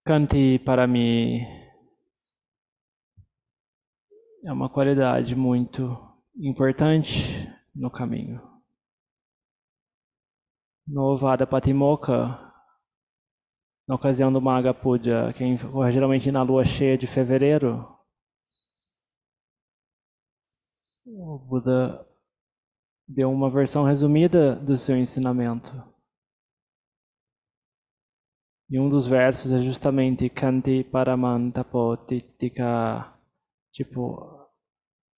Kanti, para mim, é uma qualidade muito importante no caminho. No Vada Patimokkha, na ocasião do Magha Puja, que ocorre geralmente na lua cheia de fevereiro, o Buda deu uma versão resumida do seu ensinamento. E um dos versos é justamente Kanti Paraman Tapo Titika, tipo,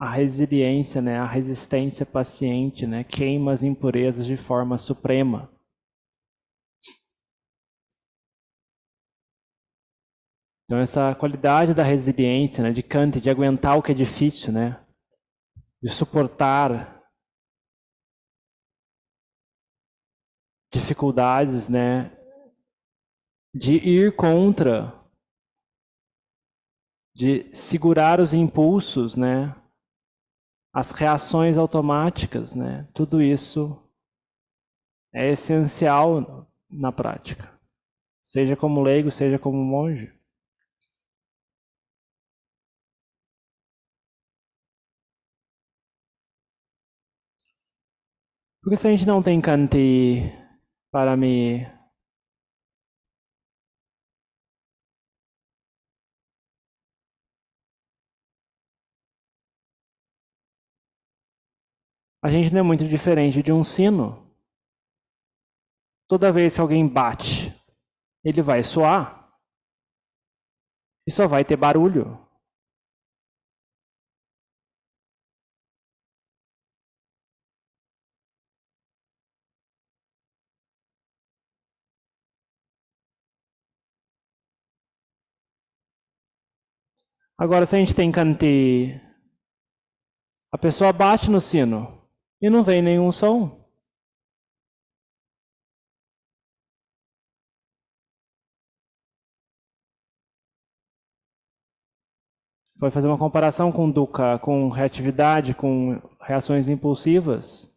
a resiliência, né, a resistência paciente, né, queima as impurezas de forma suprema. Então essa qualidade da resiliência, né, de Kanti, de aguentar o que é difícil, né, de suportar dificuldades, né, de ir contra, de segurar os impulsos, né, as reações automáticas, né, tudo isso é essencial na prática, seja como leigo, seja como monge. Porque se a gente não tem Kanti para me a gente não é muito diferente de um sino. Toda vez que alguém bate, ele vai soar e só vai ter barulho. Agora, se a gente tem Kanti, a pessoa bate no sino e não vem nenhum som. Pode fazer uma comparação com dukkha, com reatividade, com reações impulsivas.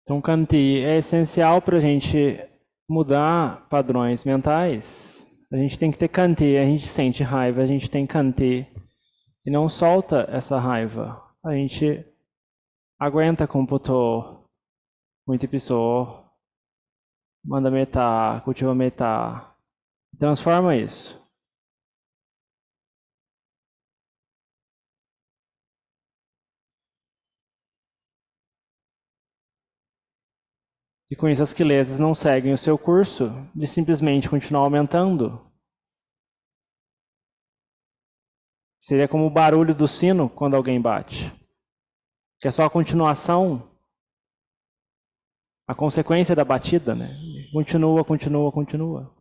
Então, Kanti é essencial para a gente mudar padrões mentais. A gente tem que ter Kanti, a gente sente raiva, a gente tem Kanti e não solta essa raiva. A gente aguenta com Poto, muito Piso, manda meta, cultiva meta, transforma isso. E com isso as quilesas não seguem o seu curso de simplesmente continuar aumentando. Seria como o barulho do sino quando alguém bate. Que é só a continuação, a consequência da batida, né? Continua, continua, continua.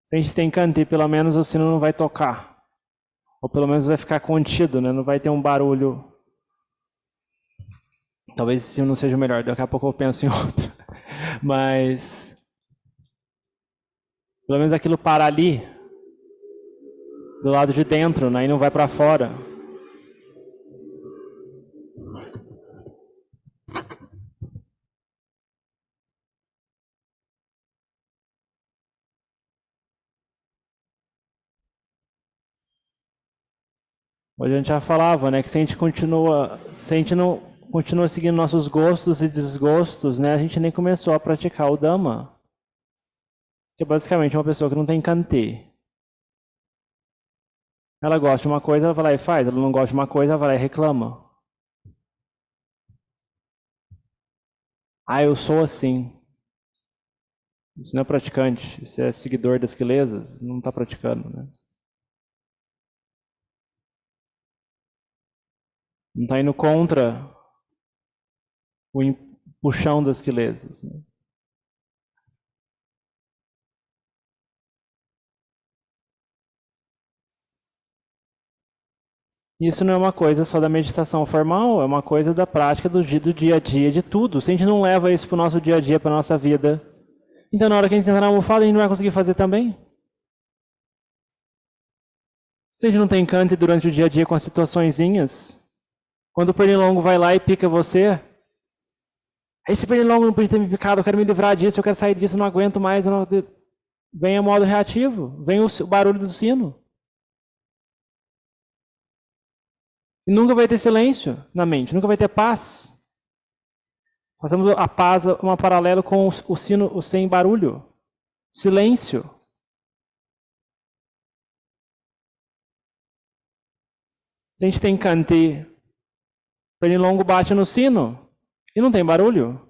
Se a gente tem Kanti, pelo menos o sino não vai tocar. Ou pelo menos vai ficar contido, né? Não vai ter um barulho. Talvez esse sino não seja o melhor, daqui a pouco eu penso em outro. Mas pelo menos aquilo para ali, do lado de dentro, né? E não vai para fora. Hoje a gente já falava, né, que se a gente não continua seguindo nossos gostos e desgostos, né, a gente nem começou a praticar o Dhamma. Que é basicamente uma pessoa que não tem Kanti. Ela gosta de uma coisa, ela vai lá e faz. Ela não gosta de uma coisa, ela vai lá e reclama. Ah, eu sou assim. Isso não é praticante, isso é seguidor das quilesas, não está praticando, né? Não está indo contra o puxão das quilesas, né? Isso não é uma coisa só da meditação formal, é uma coisa da prática do dia a dia, de tudo. Se a gente não leva isso para o nosso dia a dia, para a nossa vida, então na hora que a gente sentar na almofada, a gente não vai conseguir fazer também. Se a gente não tem encante durante o dia a dia com as situaçõezinhas, quando o pernilongo vai lá e pica você, esse pernilongo não podia ter me picado, eu quero me livrar disso, eu quero sair disso, não aguento mais. Não... Vem o modo reativo, vem o barulho do sino. E nunca vai ter silêncio na mente, nunca vai ter paz. Fazemos a paz um paralelo com o sino o sem barulho. Silêncio. Se a gente tem cante, pernilongo bate no sino e não tem barulho.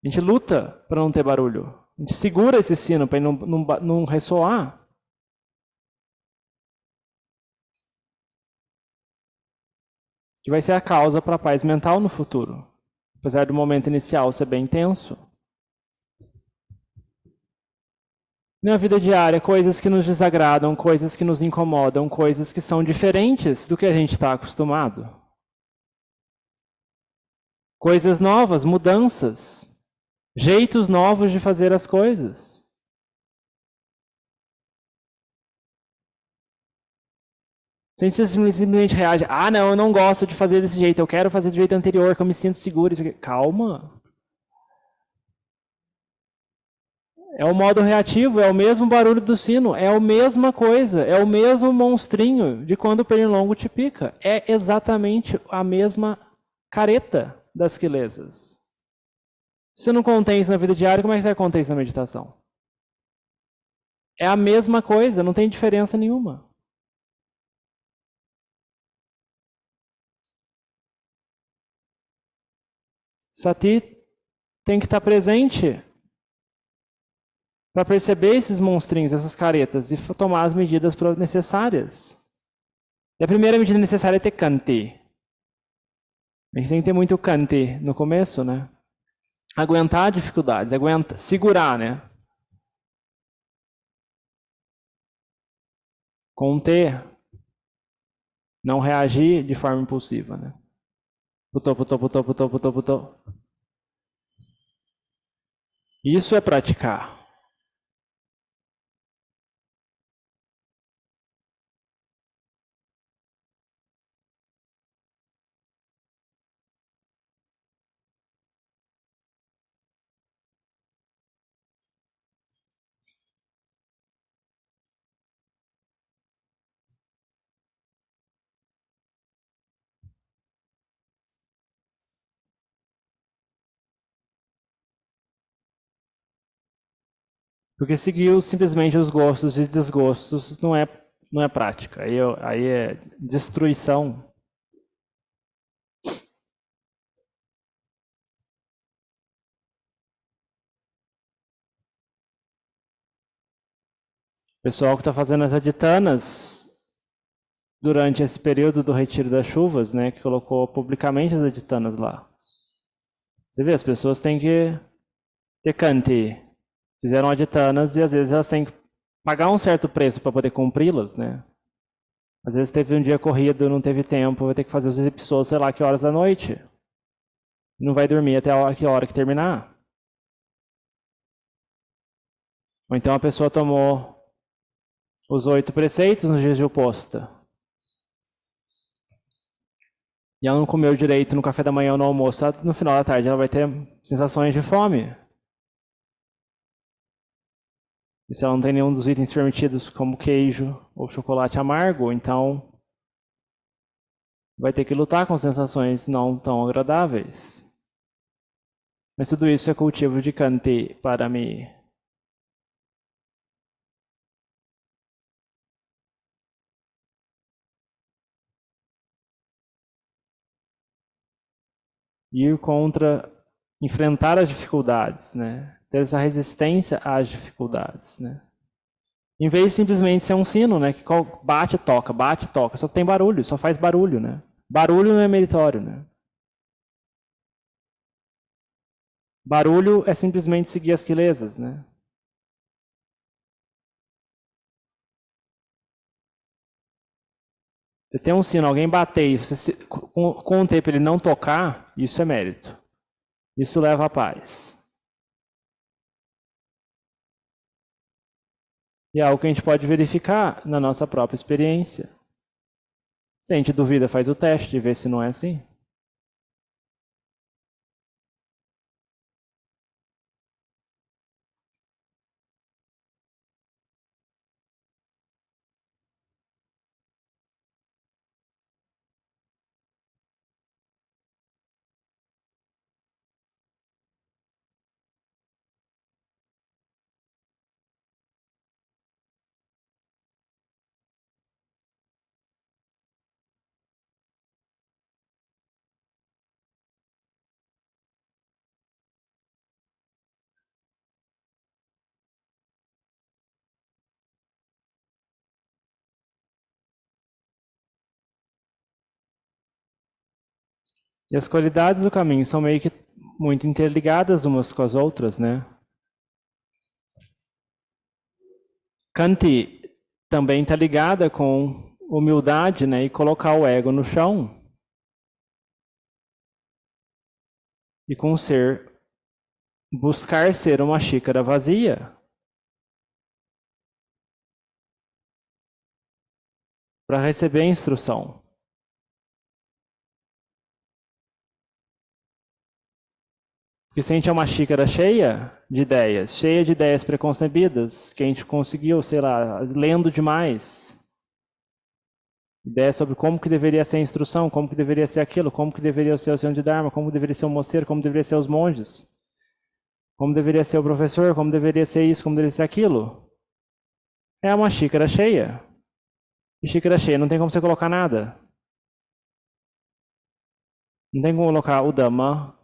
A gente luta para não ter barulho. A gente segura esse sino para ele não ressoar. Que vai ser a causa para a paz mental no futuro. Apesar do momento inicial ser bem intenso. Na vida diária, coisas que nos desagradam, coisas que nos incomodam, coisas que são diferentes do que a gente está acostumado. Coisas novas, mudanças, jeitos novos de fazer as coisas. Se a gente simplesmente reage, ah não, eu não gosto de fazer desse jeito, eu quero fazer do jeito anterior, que eu me sinto seguro. Calma. É o modo reativo, é o mesmo barulho do sino, é a mesma coisa, é o mesmo monstrinho de quando o pernilongo te pica. É exatamente a mesma careta das quilesas. Se você não contém isso na vida diária, como é que você vai conter isso na meditação? É a mesma coisa, não tem diferença nenhuma. Sati tem que estar presente para perceber esses monstrinhos, essas caretas, e tomar as medidas necessárias. E a primeira medida necessária é ter kante. A gente tem que ter muito kante no começo, né? Aguentar dificuldades, segurar, né? Conter, não reagir de forma impulsiva, né? Putô, putô, putô, putô, putô, putô. Isso é praticar. Porque seguir simplesmente os gostos e desgostos não é prática. Aí é destruição. O pessoal que está fazendo as aditanas durante esse período do retiro das chuvas, né, que colocou publicamente as aditanas lá. Você vê, as pessoas têm que ter kanti. Fizeram aditanas e às vezes elas têm que pagar um certo preço para poder cumpri-las, né? Às vezes teve um dia corrido, não teve tempo, vai ter que fazer os episódios, sei lá, que horas da noite. Não vai dormir até a hora que terminar. Ou então a pessoa tomou os 8 preceitos nos dias de oposta. E ela não comeu direito no café da manhã ou no almoço. No final da tarde ela vai ter sensações de fome. E se ela não tem nenhum dos itens permitidos, como queijo ou chocolate amargo, então vai ter que lutar com sensações não tão agradáveis. Mas tudo isso é cultivo de Kanti para mim. Ir contra enfrentar as dificuldades, né? Ter essa resistência às dificuldades, né? Em vez de simplesmente ser um sino, né? Que bate, toca, só tem barulho, só faz barulho, né? Barulho não é meritório, né? Barulho é simplesmente seguir as quilesas, né? Você tem um sino, alguém bater e com o tempo ele não tocar, isso é mérito. Isso leva à paz. E é algo que a gente pode verificar na nossa própria experiência. Se a gente duvida, faz o teste e vê se não é assim. E as qualidades do caminho são meio que muito interligadas umas com as outras, né? Kanti também está ligada com humildade, né? E colocar o ego no chão. E com buscar ser uma xícara vazia. Para receber a instrução. Porque se a gente é uma xícara cheia de ideias preconcebidas, que a gente conseguiu, sei lá, lendo demais. Ideias sobre como que deveria ser a instrução, como que deveria ser aquilo, como que deveria ser o Senhor de Dharma, como deveria ser o mosteiro, como deveria ser os monges, como deveria ser o professor, como deveria ser isso, como deveria ser aquilo. É uma xícara cheia. E xícara cheia não tem como você colocar nada. Não tem como colocar o Dhamma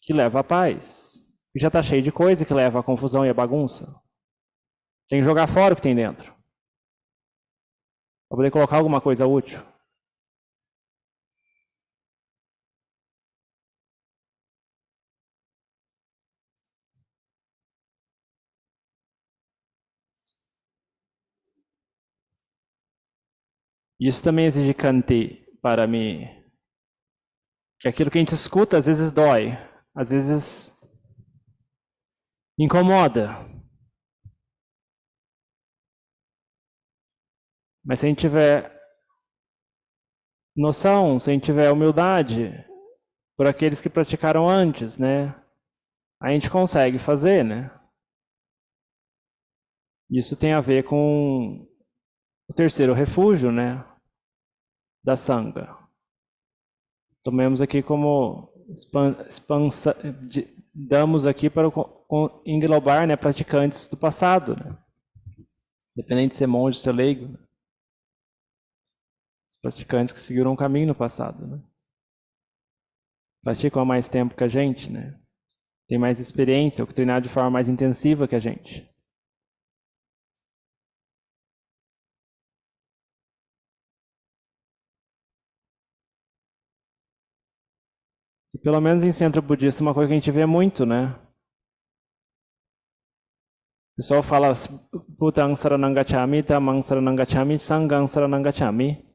que leva à paz. E já está cheio de coisa que leva à confusão e à bagunça. Tem que jogar fora o que tem dentro. Para poder colocar alguma coisa útil. Isso também exige Kanti para mim. Que aquilo que a gente escuta às vezes dói. Às vezes incomoda. Mas se a gente tiver noção, se a gente tiver humildade por aqueles que praticaram antes, né? A gente consegue fazer, né? Isso tem a ver com o terceiro refúgio, né? Da Sangha. Tomemos aqui como damos aqui para englobar, né, praticantes do passado, né? Independente de ser monge ou ser leigo, né? Os praticantes que seguiram um caminho no passado, né? Praticam há mais tempo que a gente, né? Tem mais experiência, ou que treinaram de forma mais intensiva que a gente. E pelo menos em centro budista, uma coisa que a gente vê muito, né? O pessoal fala Bhutang Saranang Gacchami, Dhammang Saranang Gacchami, Sanghang Saranang Gacchami.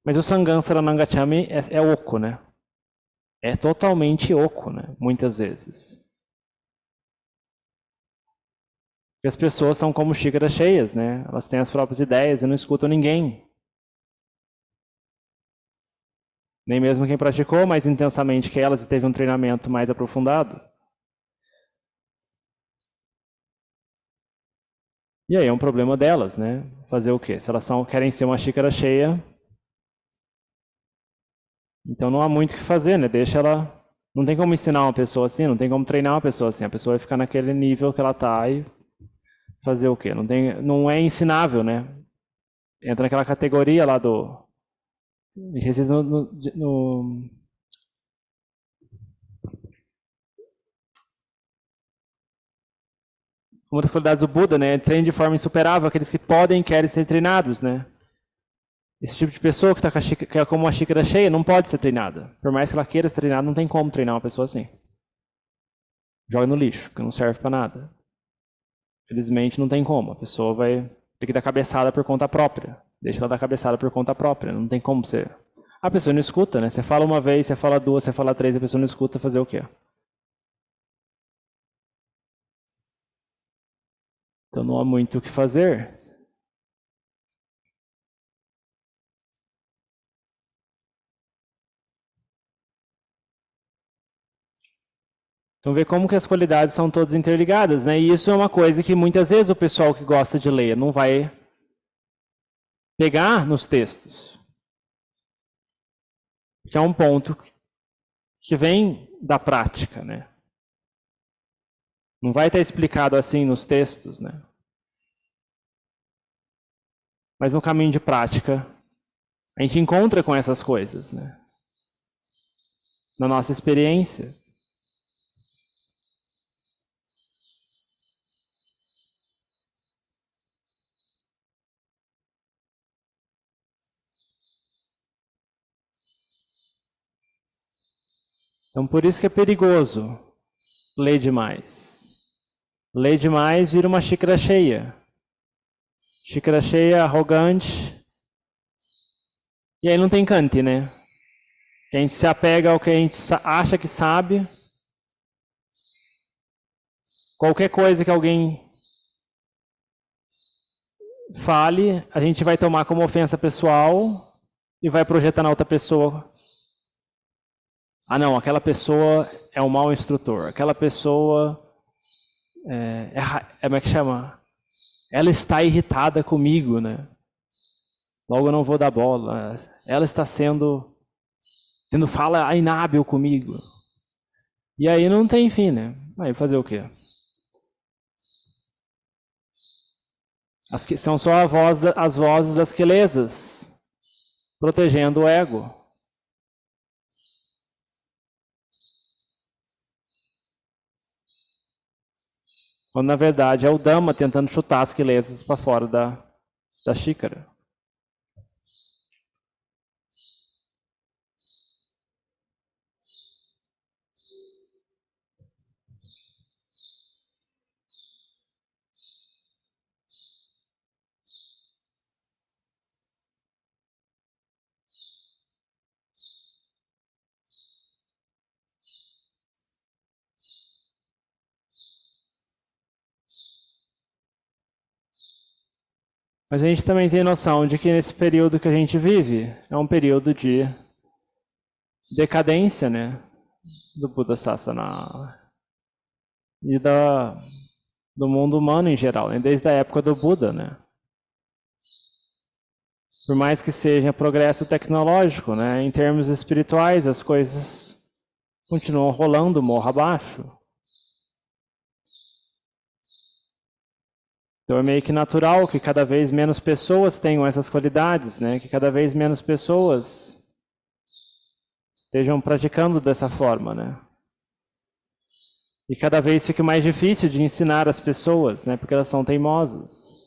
Mas o Sanghang Saranang Gacchami é oco, né? É totalmente oco, né? Muitas vezes. E as pessoas são como xícaras cheias, né? Elas têm as próprias ideias e não escutam ninguém. Nem mesmo quem praticou mais intensamente que elas e teve um treinamento mais aprofundado. E aí é um problema delas, né? Fazer o quê? Se elas querem ser uma xícara cheia, então não há muito o que fazer, né? Deixa ela... Não tem como ensinar uma pessoa assim, não tem como treinar uma pessoa assim. A pessoa vai ficar naquele nível que ela está e fazer o quê? Não é ensinável, né? Entra naquela categoria lá do... uma das qualidades do Buda, né? Treine de forma insuperável aqueles que podem e querem ser treinados, né? Esse tipo de pessoa que está que é como uma xícara cheia não pode ser treinada. Por mais que ela queira ser treinada, não tem como treinar uma pessoa assim. Joga no lixo, porque não serve para nada. Felizmente não tem como. A pessoa vai ter que dar cabeçada por conta própria. Deixa ela dar cabeçada por conta própria. Não tem como ser. A pessoa não escuta, né? Você fala uma vez, você fala duas, você fala três, a pessoa não escuta, fazer o quê? Então não há muito o que fazer. Então vê como que as qualidades são todas interligadas, né? E isso é uma coisa que muitas vezes o pessoal que gosta de ler não vai pegar nos textos. Que é um ponto que vem da prática, né? Não vai estar explicado assim nos textos, né? Mas no caminho de prática, a gente encontra com essas coisas, né? Na nossa experiência. Então por isso que é perigoso ler demais. Ler demais vira uma xícara cheia. Xícara cheia, arrogante. E aí não tem cante, né? Que a gente se apega ao que a gente acha que sabe. Qualquer coisa que alguém fale, a gente vai tomar como ofensa pessoal e vai projetar na outra pessoa. Ah, não, aquela pessoa é um mau instrutor. Aquela pessoa como é que chama? Ela está irritada comigo, né? Logo eu não vou dar bola. Ela está tendo fala inábil comigo. E aí não tem fim, né? Aí fazer o quê? São só as vozes das quelezas, protegendo o ego. Quando na verdade é o Dhamma tentando chutar as quelezas para fora da xícara. Mas a gente também tem noção de que nesse período que a gente vive é um período de decadência, né, do Buddha Sasana e do mundo humano em geral, né, desde a época do Buda, né. Por mais que seja progresso tecnológico, né, em termos espirituais as coisas continuam rolando morro abaixo. Então é meio que natural que cada vez menos pessoas tenham essas qualidades, né? Que cada vez menos pessoas estejam praticando dessa forma, né? E cada vez fica mais difícil de ensinar as pessoas, né? Porque elas são teimosas.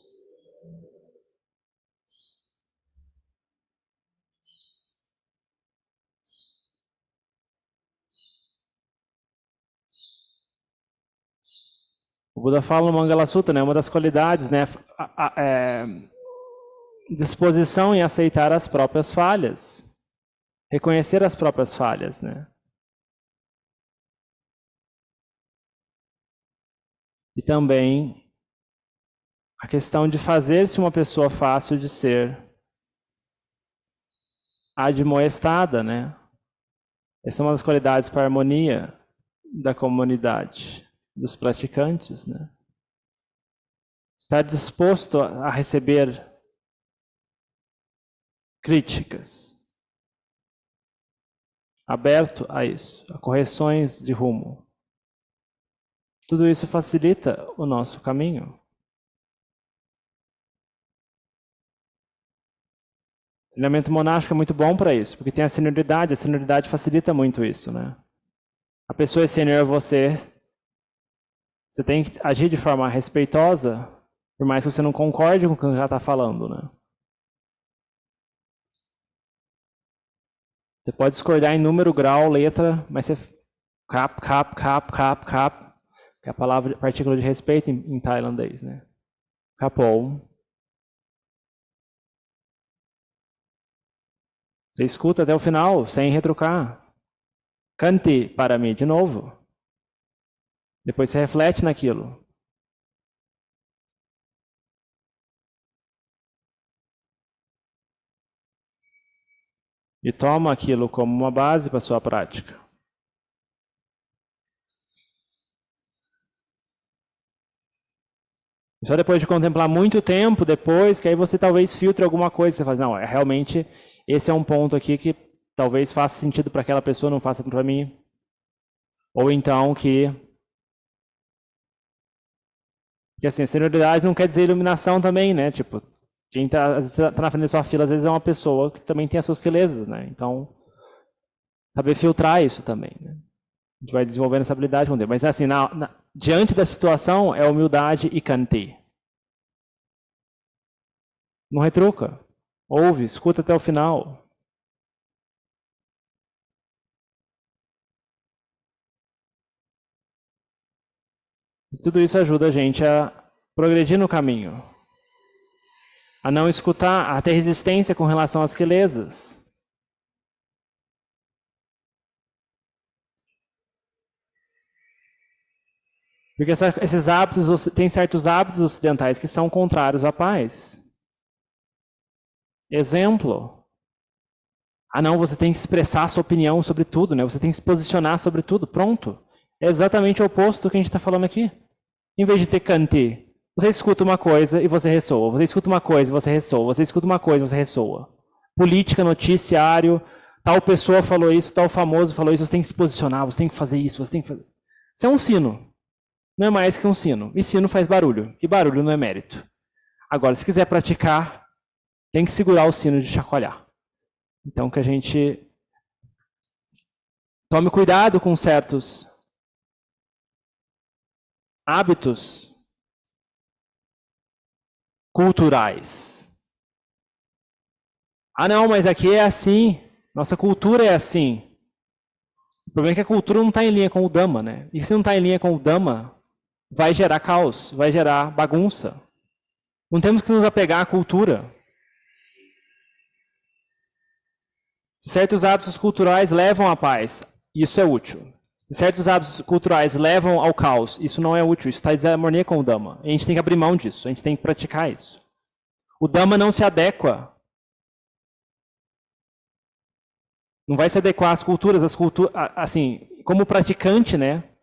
O Buda fala no Mangala Sutra, né? Uma das qualidades, né? Disposição em aceitar as próprias falhas. Reconhecer as próprias falhas, né? E também a questão de fazer-se uma pessoa fácil de ser admoestada, né? Essa é uma das qualidades para a harmonia da comunidade, dos praticantes, né? Estar disposto a receber críticas, aberto a isso, a correções de rumo. Tudo isso facilita o nosso caminho. O treinamento monástico é muito bom para isso, porque tem a senioridade facilita muito isso, né? A pessoa é sênior a você, Você tem que agir de forma respeitosa, por mais que você não concorde com o que ela está falando, né? Você pode discordar em número, grau, letra, mas você cap, que é a palavra, partícula de respeito em tailandês, né? Kapol. Você escuta até o final, sem retrucar. Cante para mim, de novo. Depois você reflete naquilo. E toma aquilo como uma base para a sua prática. Só depois de contemplar muito tempo depois, que aí você talvez filtre alguma coisa. Você fala, não, realmente esse é um ponto aqui que talvez faça sentido para aquela pessoa, não faça para mim. Ou então que assim, senioridade não quer dizer iluminação também, né? Tipo, quem tá na frente da sua fila, às vezes é uma pessoa que também tem as suas quelezas, né? Então, saber filtrar isso também, né? A gente vai desenvolvendo essa habilidade com o tempo. Mas assim, diante da situação, é humildade e kanti. Não retruca. Ouve, escuta até o final. E tudo isso ajuda a gente a progredir no caminho. A não escutar, a ter resistência com relação às quelezas. Porque esses hábitos, tem certos hábitos ocidentais que são contrários à paz. Exemplo. Ah, não, você tem que expressar a sua opinião sobre tudo, né? Você tem que se posicionar sobre tudo. Pronto. É exatamente o oposto do que a gente está falando aqui. Em vez de ter kanti, você escuta uma coisa e você ressoa. Você escuta uma coisa e você ressoa. Você escuta uma coisa e você ressoa. Política, noticiário, tal pessoa falou isso, tal famoso falou isso, você tem que se posicionar, você tem que fazer isso, você tem que fazer... Isso é um sino. Não é mais que um sino. E sino faz barulho. E barulho não é mérito. Agora, se quiser praticar, tem que segurar o sino de chacoalhar. Então, que a gente tome cuidado com certos hábitos culturais. Ah, não, mas aqui é assim. Nossa cultura é assim. O problema é que a cultura não está em linha com o Dhamma, né? E se não está em linha com o Dhamma, vai gerar caos, vai gerar bagunça. Não temos que nos apegar à cultura. Se certos hábitos culturais levam à paz, isso é útil. Se certos hábitos culturais levam ao caos, isso não é útil, isso está em desarmonia com o Dhamma. A gente tem que abrir mão disso, a gente tem que praticar isso. O Dhamma não se adequa. Não vai se adequar às culturas, assim, como praticante, né?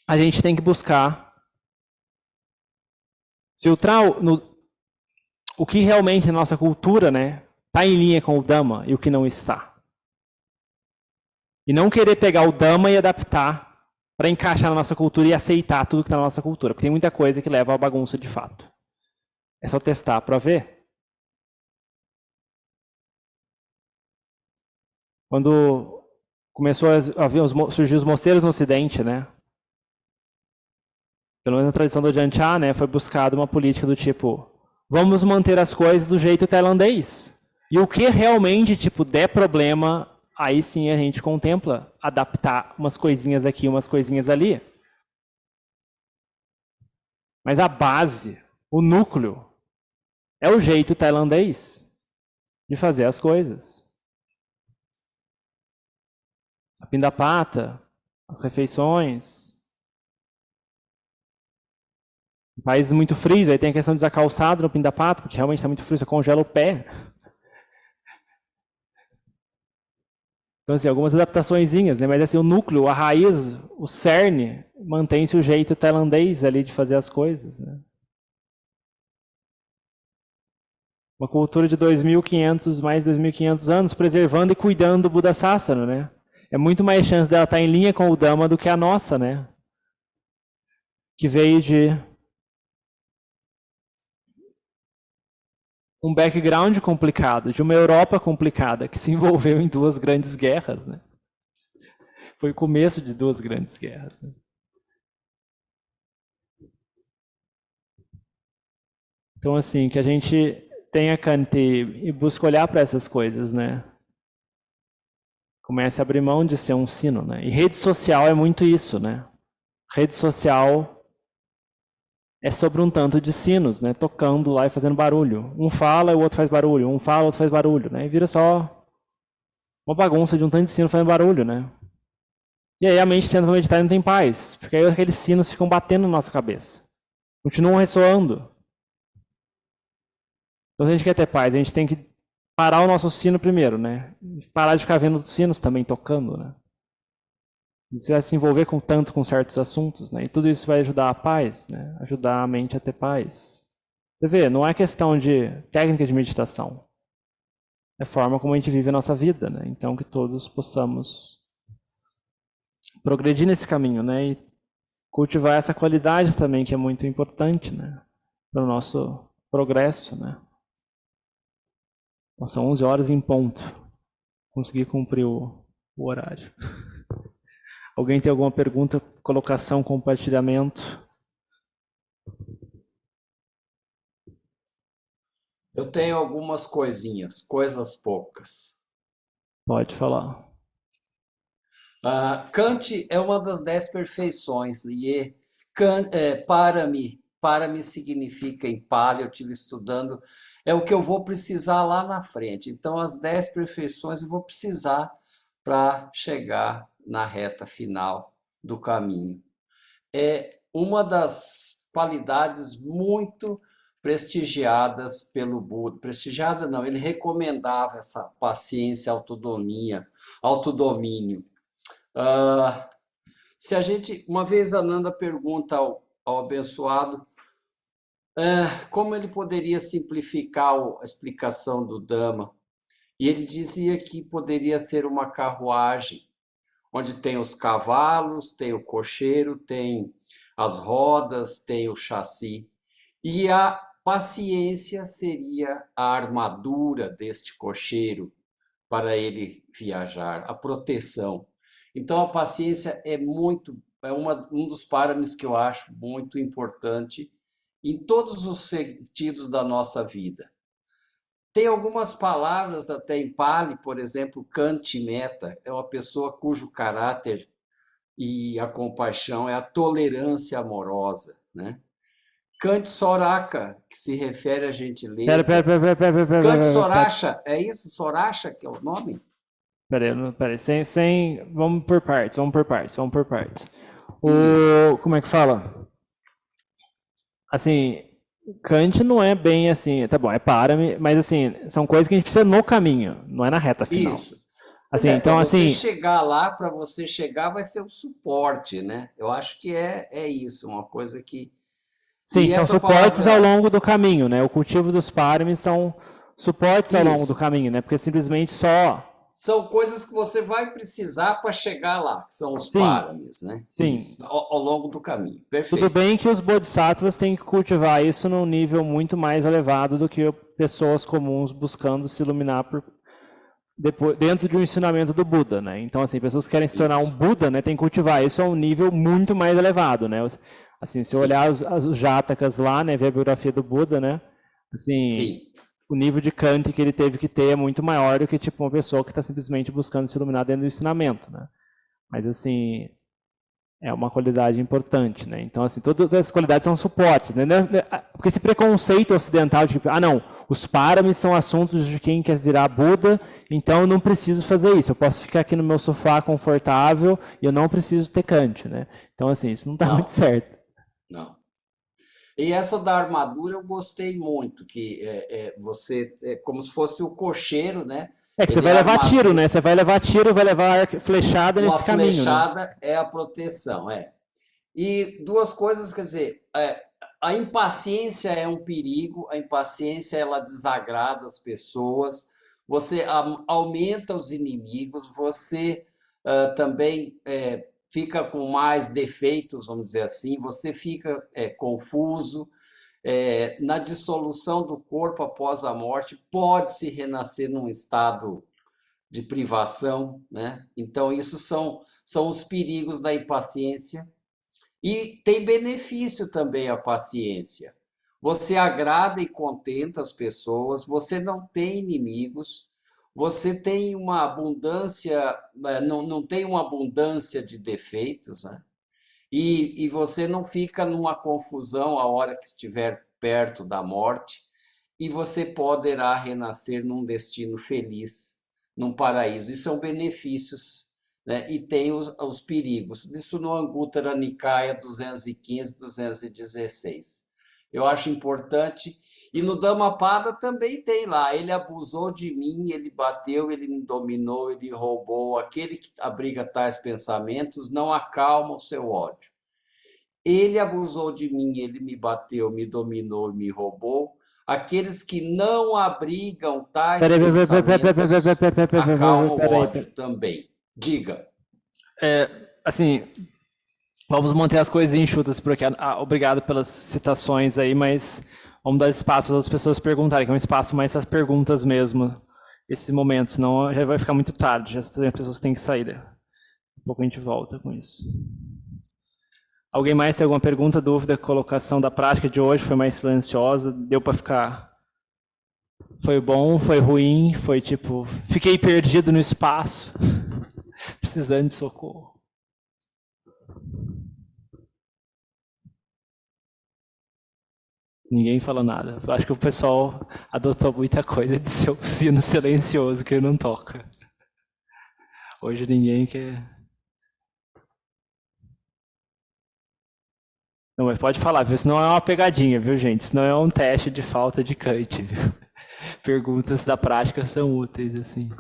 A gente tem que buscar filtrar o que realmente na nossa cultura, né, está em linha com o Dhamma e o que não está. E não querer pegar o Dhamma e adaptar para encaixar na nossa cultura e aceitar tudo que está na nossa cultura, porque tem muita coisa que leva à bagunça de fato. É só testar para ver. Quando começou a surgir os mosteiros no Ocidente, né? Pelo menos na tradição do Ajahn Chah, né, foi buscada uma política do tipo, vamos manter as coisas do jeito tailandês. E o que realmente, tipo, der problema, aí sim a gente contempla adaptar umas coisinhas aqui, umas coisinhas ali. Mas a base, o núcleo, é o jeito tailandês de fazer as coisas. A pindapata, as refeições. Em países muito frios, aí tem a questão de usar calçado no pindapata, porque realmente está muito frio, você congela o pé. Então, assim, algumas adaptaçõezinhas, né? Mas assim, o núcleo, a raiz, o cerne, mantém-se o jeito tailandês ali de fazer as coisas, né? Uma cultura de 2.500, mais de 2.500 anos, preservando e cuidando do Buda Sasana, né? É muito mais chance dela estar em linha com o Dhamma do que a nossa, né? Que veio de um background complicado, de uma Europa complicada, que se envolveu em duas grandes guerras, né? Foi o começo de duas grandes guerras, né? Então, assim, que a gente tenha Kante e busque olhar para essas coisas, né? Comece a abrir mão de ser um sino, né? E rede social é muito isso, né? Rede social é sobre um tanto de sinos, né? Tocando lá e fazendo barulho. Um fala e o outro faz barulho. Um fala, o outro faz barulho, né? E vira só uma bagunça de um tanto de sino fazendo barulho, né? E aí a mente tenta meditar e não tem paz, porque aí aqueles sinos ficam batendo na nossa cabeça. Continuam ressoando. Então se a gente quer ter paz, a gente tem que parar o nosso sino primeiro, né? Parar de ficar vendo os sinos também tocando, né? Você vai se envolver com tanto com certos assuntos, né? E tudo isso vai ajudar a paz, né? Ajudar a mente a ter paz. Você vê, não é questão de técnica de meditação. É a forma como a gente vive a nossa vida, né? Então que todos possamos progredir nesse caminho, né? E cultivar essa qualidade também que é muito importante, né? Para o nosso progresso, né? São 11 horas em ponto. Consegui cumprir o horário. Alguém tem alguma pergunta, colocação, compartilhamento? Eu tenho algumas coisinhas, coisas poucas. Pode falar. Kant é uma das 10 perfeições, e para-me significa em palha, eu tive estudando, é o que eu vou precisar lá na frente. Então, as 10 perfeições eu vou precisar para chegar na reta final do caminho. É uma das qualidades muito prestigiadas pelo Buda. Prestigiada não, ele recomendava essa paciência, autonomia, autodomínio. Ah, Se a gente, uma vez a Nanda pergunta ao abençoado, como ele poderia simplificar a explicação do Dhamma, e ele dizia que poderia ser uma carruagem, onde tem os cavalos, tem o cocheiro, tem as rodas, tem o chassi, e a paciência seria a armadura deste cocheiro para ele viajar, a proteção. Então, a paciência um dos parâmetros que eu acho muito importante em todos os sentidos da nossa vida. Tem algumas palavras até em Pali, por exemplo, Kantimeta, é uma pessoa cujo caráter e a compaixão é a tolerância amorosa, né? Kant Soraka, que se refere à Pera, pera, gentileza. pera, pera, pera, pera, Kant pera, pera, Soracha, é isso? Soracha que é o nome? pera, vamos por partes, vamos por partes. Isso. Como é que fala? Assim, Kant não é bem assim, tá bom, é para-me, mas assim, são coisas que a gente precisa no caminho, não é na reta final. Isso. Pois Assim, é, para então você assim, chegar lá, para você chegar vai ser o suporte, né? Eu acho que é isso, uma coisa que... sim, E são essa suportes ao palavra longo do caminho, né? O cultivo dos para-me são suportes ao longo do isso. caminho, né? Porque simplesmente só, São coisas que você vai precisar para chegar lá, que são os sim, pâramis, né? sim, Isso, ao longo do caminho. tudo Perfeito. bem que os bodhisattvas têm que cultivar isso num nível muito mais elevado do que pessoas comuns buscando se iluminar dentro de um ensinamento do Buda, né? Então, assim, pessoas que querem se tornar um Isso. Buda, né, tem que cultivar isso a um nível muito mais elevado, né? Assim, se Sim. olhar os Jatakas lá, né, ver a biografia do Buda, né? Assim, Sim. o nível de Kant que ele teve que ter é muito maior do que tipo uma pessoa que está simplesmente buscando se iluminar dentro do ensinamento, né? Mas assim, é uma qualidade importante, né? Então, assim, todas essas qualidades são suportes, né? Porque esse preconceito ocidental de, não, os paramis são assuntos de quem quer virar Buda, então eu não preciso fazer isso, eu posso ficar aqui no meu sofá confortável e eu não preciso ter Kant, né? Então, assim, isso não está muito Não, certo. não. E essa da armadura eu gostei muito, que você é como se fosse o cocheiro, né? É que você Ele é vai a levar tiro, armadura, né? Você vai levar tiro, vai levar flechada uma nesse caminho, né? flechada é a proteção, é. E duas coisas, quer dizer, a impaciência é um perigo, a impaciência ela desagrada as pessoas, você aumenta os inimigos, você também fica com mais defeitos, vamos dizer assim, você fica confuso. Na dissolução do corpo após a morte, pode-se renascer num estado de privação, né? Então, isso são os perigos da impaciência. E tem benefício também a paciência. você agrada e contenta as pessoas, você não tem inimigos, você tem uma abundância, não tem uma abundância de defeitos, né? E você não fica numa confusão a hora que estiver perto da morte, e você poderá renascer num destino feliz, num paraíso. Isso são benefícios, né? E tem os perigos. Isso no Anguttara Nikaya 215, 216. Eu acho importante. E no Dhammapada também tem lá, ele abusou de mim, ele bateu, ele me dominou, ele roubou. Aquele que abriga tais pensamentos não acalma o seu ódio. Ele abusou de mim, ele me bateu, me dominou, me roubou. Aqueles que não abrigam tais Peraí, pensamentos acalmam o peraí, ódio peraí. também. Diga. Assim, vamos manter as coisas enxutas por aqui. Obrigado pelas citações aí, mas vamos dar espaço às outras pessoas perguntarem, que é um espaço mais essas perguntas mesmo, esse momento, senão já vai ficar muito tarde, já as pessoas têm que sair. Daqui a pouco a gente volta com isso. Alguém mais tem alguma pergunta, dúvida, colocação da prática de hoje? Foi mais silenciosa? Deu para ficar... Foi bom, foi ruim, foi tipo... Fiquei perdido no espaço, precisando de socorro. Ninguém falou nada. Acho que o pessoal adotou muita coisa de ser o sino silencioso que não toca. Hoje ninguém quer... Não, mas pode falar, viu? Isso não é uma pegadinha, viu, gente? Isso não é um teste de falta de Kant, viu? Perguntas da prática são úteis, assim.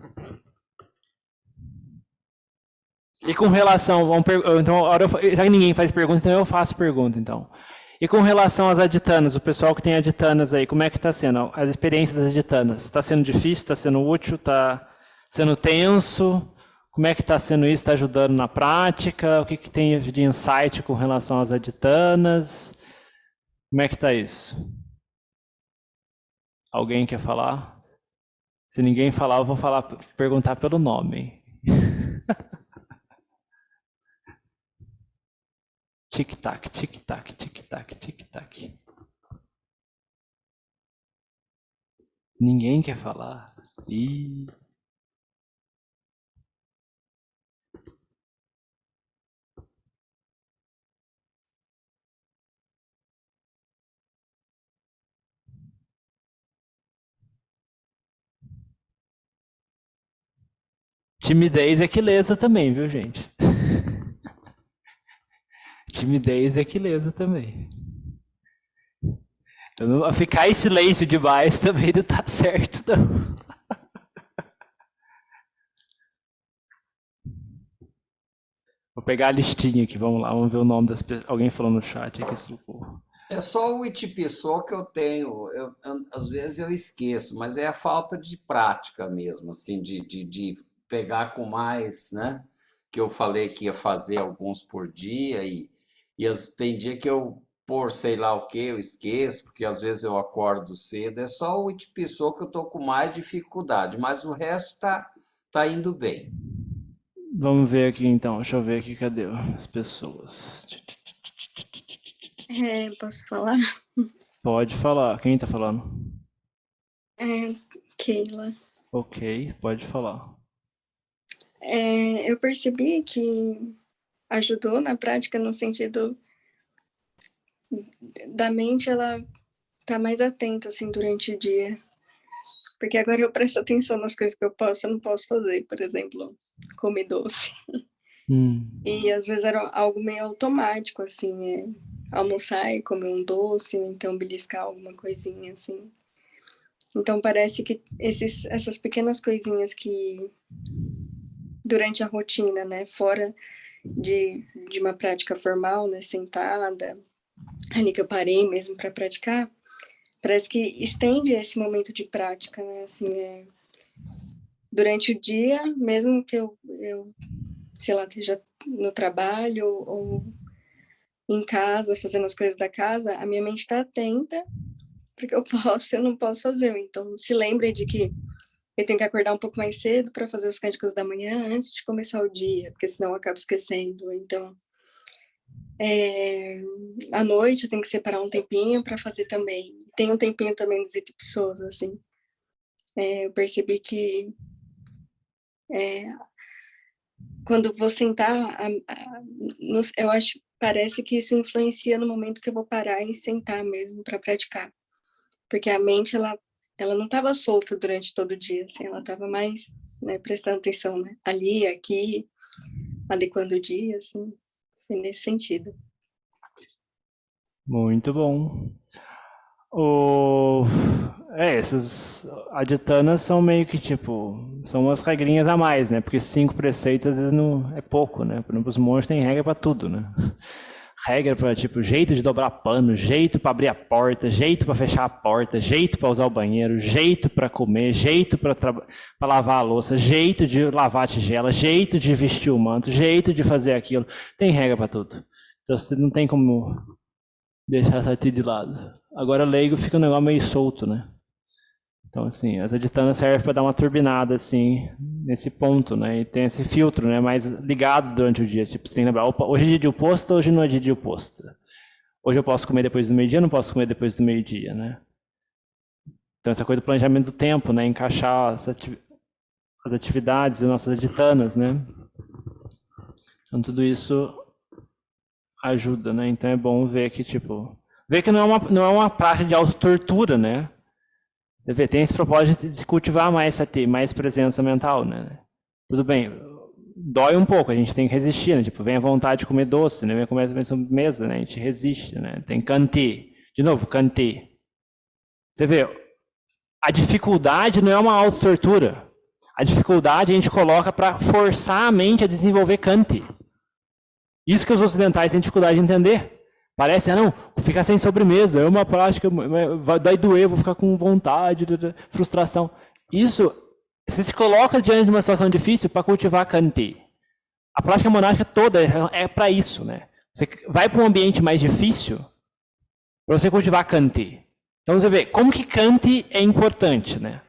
E com relação... Então, já que ninguém faz pergunta, então eu faço pergunta, então. E com relação às aditanas, o pessoal que tem aditanas aí, como é que está sendo as experiências das aditanas? Está sendo difícil, está sendo útil, está sendo tenso? Como é que está sendo isso? Está ajudando na prática? O que tem de insight com relação às aditanas? Como é que está isso? Alguém quer falar? Se ninguém falar, eu vou perguntar pelo nome. Tic-tac, tic-tac, tic-tac, tic-tac. Ninguém quer falar? Ih... Timidez é aquileza também, viu, gente? Timidez é aquileza também. Então, ficar em silêncio demais também não tá certo, não. Vou pegar a listinha aqui, vamos lá, vamos ver o nome das pessoas. Alguém falou no chat aqui, socorro. É só o Itipiçô que eu tenho. Às vezes eu esqueço, mas é a falta de prática mesmo, assim, de pegar com mais, né? Que eu falei que ia fazer alguns por dia tem dia que eu, por sei lá o que, eu esqueço, porque às vezes eu acordo cedo. É só o Itipiçô que eu estou com mais dificuldade, mas o resto tá indo bem. Vamos ver aqui então, deixa eu ver aqui, cadê as pessoas? Posso falar? Pode falar, quem tá falando? Keila. Ok, pode falar. Eu percebi que ajudou na prática no sentido da mente, ela tá mais atenta, assim, durante o dia. Porque agora eu presto atenção nas coisas que eu não posso fazer, por exemplo, comer doce. E às vezes era algo meio automático, assim, almoçar e comer um doce, então beliscar alguma coisinha, assim. Então parece que essas pequenas coisinhas que durante a rotina, né, fora de uma prática formal, né, sentada, ali que eu parei mesmo para praticar, parece que estende esse momento de prática, né, assim, durante o dia, mesmo que eu sei lá, esteja no trabalho ou em casa, fazendo as coisas da casa, a minha mente está atenta, porque eu não posso fazer. Então, se lembre de que eu tenho que acordar um pouco mais cedo para fazer os cânticos da manhã antes de começar o dia, porque senão eu acabo esquecendo. Então, À noite eu tenho que separar um tempinho para fazer também. Tem um tempinho também dos pessoas, assim. Eu percebi que quando vou sentar, eu acho, parece que isso influencia no momento que eu vou parar e sentar mesmo para praticar. Porque a mente, ela não estava solta durante todo o dia, assim, ela estava mais, né, prestando atenção, né, ali, aqui, adequando o dia, assim, foi nesse sentido. Muito bom. Essas aditanas são meio que tipo, são umas regrinhas a mais, né? Porque 5 preceitos às vezes não é pouco, né? Por exemplo, os monges têm regra para tudo, né? Regra para tipo jeito de dobrar pano, jeito para abrir a porta, jeito para fechar a porta, jeito para usar o banheiro, jeito para comer, jeito para lavar a louça, jeito de lavar a tigela, jeito de vestir o manto, jeito de fazer aquilo. Tem regra para tudo. Então você não tem como deixar essa aqui de lado. Agora leigo fica um negócio meio solto, né? Então, assim, as editanas servem para dar uma turbinada, assim, nesse ponto, né? E tem esse filtro, né? Mais ligado durante o dia. Tipo, você tem que lembrar, opa, hoje é dia de oposto, hoje não é dia de oposto. Hoje eu posso comer depois do meio-dia, não posso comer depois do meio-dia, né? Então, essa coisa do planejamento do tempo, né? Encaixar as atividades e nossas editanas, né? Então, tudo isso ajuda, né? Então, é bom ver que, tipo... Ver que não é uma prática de autotortura, né? Tem esse propósito de cultivar mais presença mental, né? Tudo bem, dói um pouco, a gente tem que resistir, né? Tipo, vem a vontade de comer doce, né? Vem comer sobremesa, né? A gente resiste, né? Tem kanti. De novo, kanti. Você vê, a dificuldade não é uma autotortura. A dificuldade a gente coloca para forçar a mente a desenvolver kanti. Isso que os ocidentais têm dificuldade de entender. Parece, não, ficar sem sobremesa, é uma prática, vai doer, vou ficar com vontade, frustração. Isso, você se coloca diante de uma situação difícil para cultivar kanti. A prática monástica toda é para isso, né? Você vai para um ambiente mais difícil para você cultivar kanti. Então você vê como que kanti é importante, né?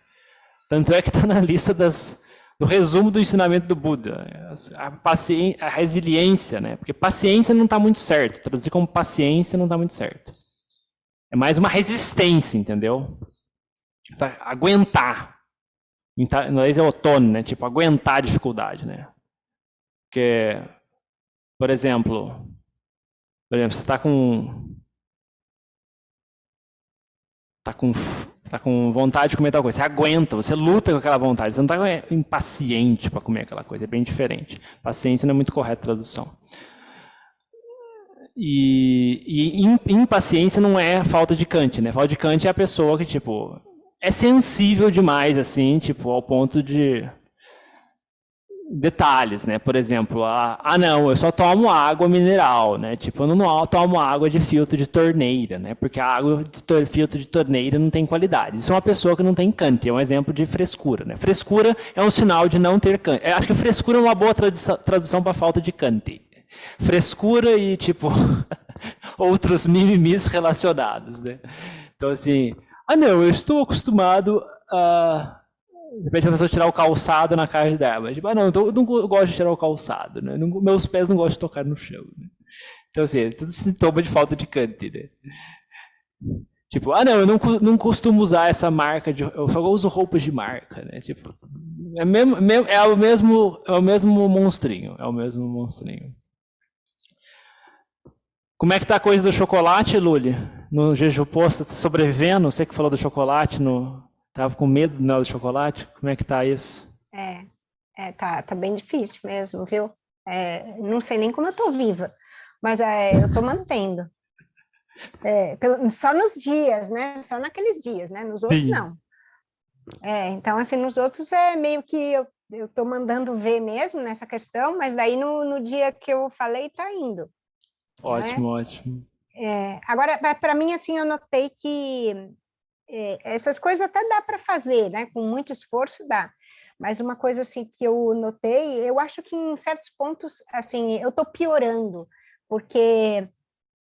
Tanto é que está na lista do resumo do ensinamento do Buda, a resiliência, né? Porque paciência não está muito certo, traduzir como paciência não está muito certo. É mais uma resistência, entendeu? Aguentar. Em inglês é outono, né? Tipo, aguentar a dificuldade, né? Porque, por exemplo, você está com vontade de comer tal coisa, você aguenta, você luta com aquela vontade, você não está impaciente para comer aquela coisa, é bem diferente. Paciência não é muito correta a tradução. E impaciência não é falta de kanti, né? Falta de kanti é a pessoa que, tipo, é sensível demais, assim, tipo, ao ponto de detalhes, né? Por exemplo, não, eu só tomo água mineral, né? Tipo, eu não tomo água de filtro de torneira, né? Porque a água de filtro de torneira não tem qualidade. Isso é uma pessoa que não tem kanti, é um exemplo de frescura, né? Frescura é um sinal de não ter kanti. Eu acho que frescura é uma boa tradução para falta de kanti. Frescura e, tipo, outros mimimis relacionados, né? Então, assim, não, eu estou acostumado a... De repente a pessoa tirar o calçado na caixa d'água. Tipo, não, eu não gosto de tirar o calçado, né? Meus pés não gostam de tocar no chão, né? Então, assim, é tudo sintoma de falta de kanti, né? Tipo, não, eu não costumo usar essa marca, eu só uso roupas de marca, né? Tipo, é o mesmo monstrinho, Como é que tá a coisa do chocolate, Luli? No Jeju Posto, tá sobrevivendo? Você que falou do chocolate, tava com medo do chocolate? Como é que tá isso? Tá bem difícil mesmo, viu? Não sei nem como eu tô viva, mas eu tô mantendo. Só nos dias, né? Só naqueles dias, né? Nos outros, não. Então, assim, nos outros é meio que eu tô mandando ver mesmo nessa questão, mas daí no dia que eu falei, tá indo. Ótimo, ótimo. Agora, para mim, assim, eu notei que essas coisas até dá para fazer, né? Com muito esforço dá. Mas uma coisa assim que eu notei, eu acho que em certos pontos, assim, eu estou piorando, porque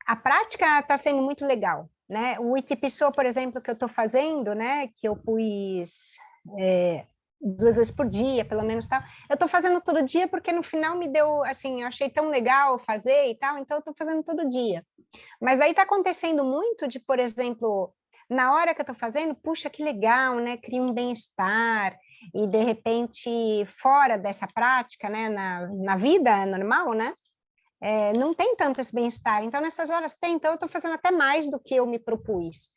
a prática está sendo muito legal, né? O Itipiçô, por exemplo, que eu estou fazendo, né? Que eu pus 2 vezes por dia, pelo menos, tal. Eu estou fazendo todo dia porque no final me deu, assim, eu achei tão legal fazer e tal, então eu estou fazendo todo dia. Mas aí está acontecendo muito de, por exemplo, na hora que eu estou fazendo, puxa, que legal, né? Cria um bem-estar, e de repente, fora dessa prática, né, na vida normal, né? Não tem tanto esse bem-estar. Então, nessas horas tem, então eu estou fazendo até mais do que eu me propus.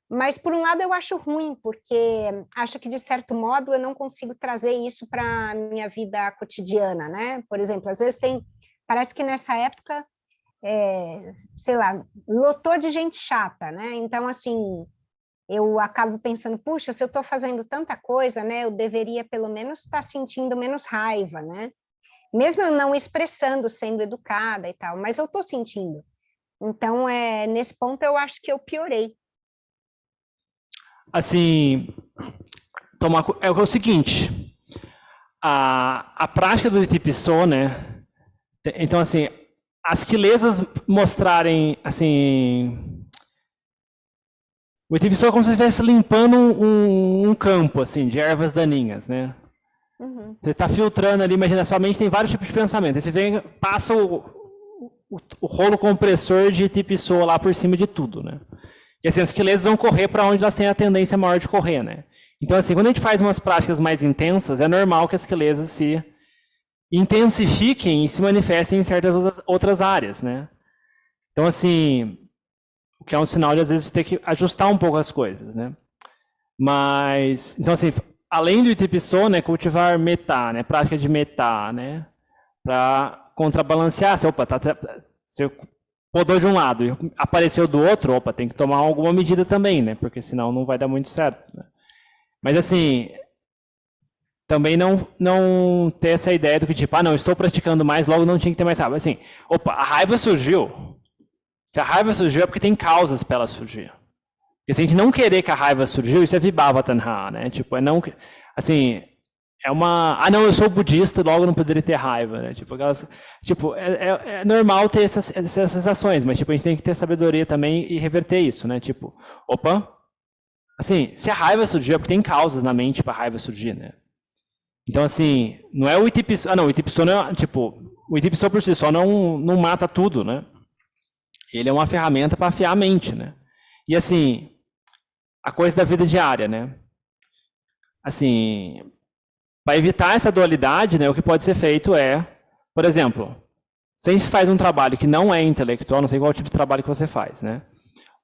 Mas, por um lado, eu acho ruim, porque acho que, de certo modo, eu não consigo trazer isso para a minha vida cotidiana, né? Por exemplo, às vezes parece que nessa época, sei lá, lotou de gente chata, né? Então, assim, eu acabo pensando, puxa, se eu estou fazendo tanta coisa, né? Eu deveria, pelo menos, estar sentindo menos raiva, né? Mesmo eu não expressando, sendo educada e tal, mas eu estou sentindo. Então, nesse ponto, eu acho que eu piorei. Assim, é o seguinte, a prática do Itipissô, né? Então, assim, as quilesas mostrarem, assim, o Itipissô é como se você estivesse limpando um campo, assim, de ervas daninhas, né? Uhum. Você está filtrando ali, imagina, sua mente tem vários tipos de pensamento. Aí você vem, passa o rolo compressor de Itipissô lá por cima de tudo, né? E assim, as quilesas vão correr para onde elas têm a tendência maior de correr, né? Então, assim, quando a gente faz umas práticas mais intensas, é normal que as quilesas se intensifiquem e se manifestem em certas outras áreas, né? Então, assim, o que é um sinal de, às vezes, ter que ajustar um pouco as coisas, né? Mas, então, assim, além do Itipissô, né, cultivar metá, né, prática de metá, né, para contrabalancear, se podou de um lado e apareceu do outro, opa, tem que tomar alguma medida também, né? Porque senão não vai dar muito certo, né? Mas assim, também não ter essa ideia do que tipo, não, estou praticando mais, logo não tinha que ter mais raiva. Assim, opa, a raiva surgiu. Se a raiva surgiu é porque tem causas para ela surgir. Porque se a gente não querer que a raiva surgiu, isso é vibhava tanha, né? Tipo, assim, não, eu sou budista, logo não poderia ter raiva, né? É normal ter essas sensações, mas tipo, a gente tem que ter sabedoria também e reverter isso, né? Tipo, opa, assim, se a raiva surgiu é porque tem causas na mente para a raiva surgir, né? Então, assim, não é o Itipissô, não, o Itipissô não é, tipo, o Itipissô por si só não mata tudo, né? Ele é uma ferramenta para afiar a mente, né? E assim, a coisa da vida diária, né? Assim, para evitar essa dualidade, né, o que pode ser feito é, por exemplo, se a gente faz um trabalho que não é intelectual, não sei qual tipo de trabalho que você faz, né?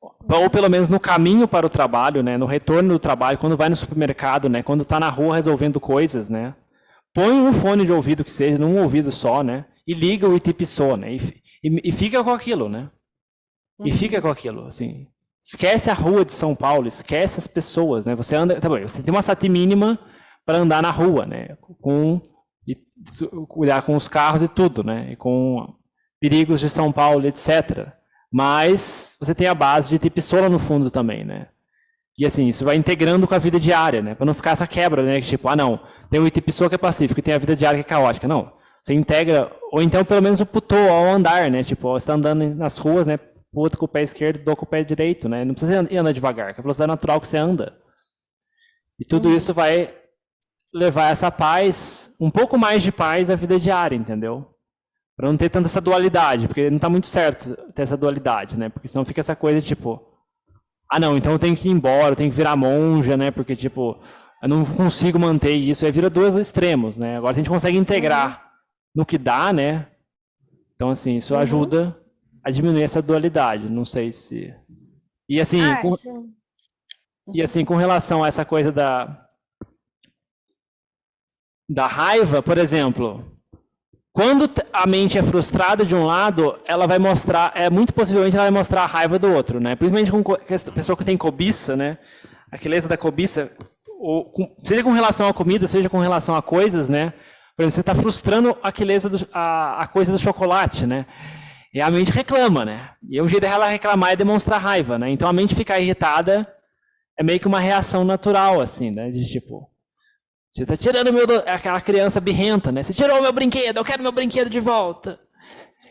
Ou pelo menos no caminho para o trabalho, né, no retorno do trabalho, quando vai no supermercado, né, quando está na rua resolvendo coisas, né, põe um fone de ouvido que seja, num ouvido só, né, e liga o Itipissô, né, e fica com aquilo, né, e fica com aquilo, assim. Esquece a rua de São Paulo, esquece as pessoas, né, você anda, tá bom, você tem uma sati mínima para andar na rua, né, cuidar com os carros e tudo, né, e com perigos de São Paulo, etc. Mas você tem a base de Itipissô no fundo também, né? E assim, isso vai integrando com a vida diária, né? Para não ficar essa quebra, né? Que tipo, não, tem o Itipissô que é pacífico e tem a vida diária que é caótica. Não, você integra, ou então pelo menos o putô ao andar, né? Tipo, você está andando nas ruas, né? Puto com o pé esquerdo, do com o pé direito, né? Não precisa andar devagar, que é a velocidade natural que você anda. E tudo isso vai levar essa paz, um pouco mais de paz à vida diária, entendeu? Para não ter tanta essa dualidade, porque não está muito certo ter essa dualidade, né? Porque senão fica essa coisa tipo, não, então eu tenho que ir embora, eu tenho que virar monja, né? Porque tipo, eu não consigo manter isso, aí vira dois extremos, né? Agora se a gente consegue integrar no que dá, né? Então assim, isso ajuda a diminuir essa dualidade, não sei se... E assim, com relação a essa coisa da raiva, por exemplo... Quando a mente é frustrada de um lado, ela vai mostrar, muito possivelmente ela vai mostrar a raiva do outro, né? Principalmente com a pessoa que tem cobiça, né? A quilesa da cobiça, seja com relação à comida, seja com relação a coisas, né? Por exemplo, você está frustrando a quilesa a coisa do chocolate, né? E a mente reclama, né? E o jeito dela reclamar é demonstrar raiva, né? Então a mente ficar irritada é meio que uma reação natural, assim, né? De tipo... Você está tirando aquela criança birrenta, né? Você tirou o meu brinquedo, eu quero meu brinquedo de volta.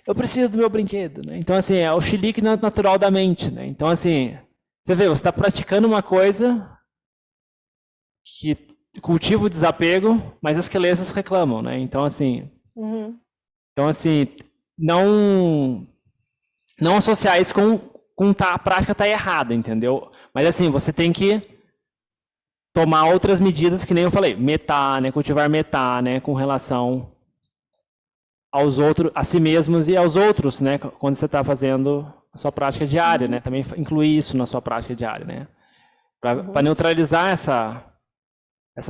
Eu preciso do meu brinquedo, né? Então, assim, é o chilique natural da mente, né? Então, assim, você vê, você está praticando uma coisa que cultivo o desapego, mas as quelesas reclamam, né? Então, assim, não associar isso com a prática tá errada, entendeu? Mas, assim, você tem que tomar outras medidas, que nem eu falei, metá, né? Cultivar metá, né? Com relação aos outros, a si mesmos e aos outros, né? Quando você está fazendo a sua prática diária, né? Também incluir isso na sua prática diária, né? Para neutralizar essa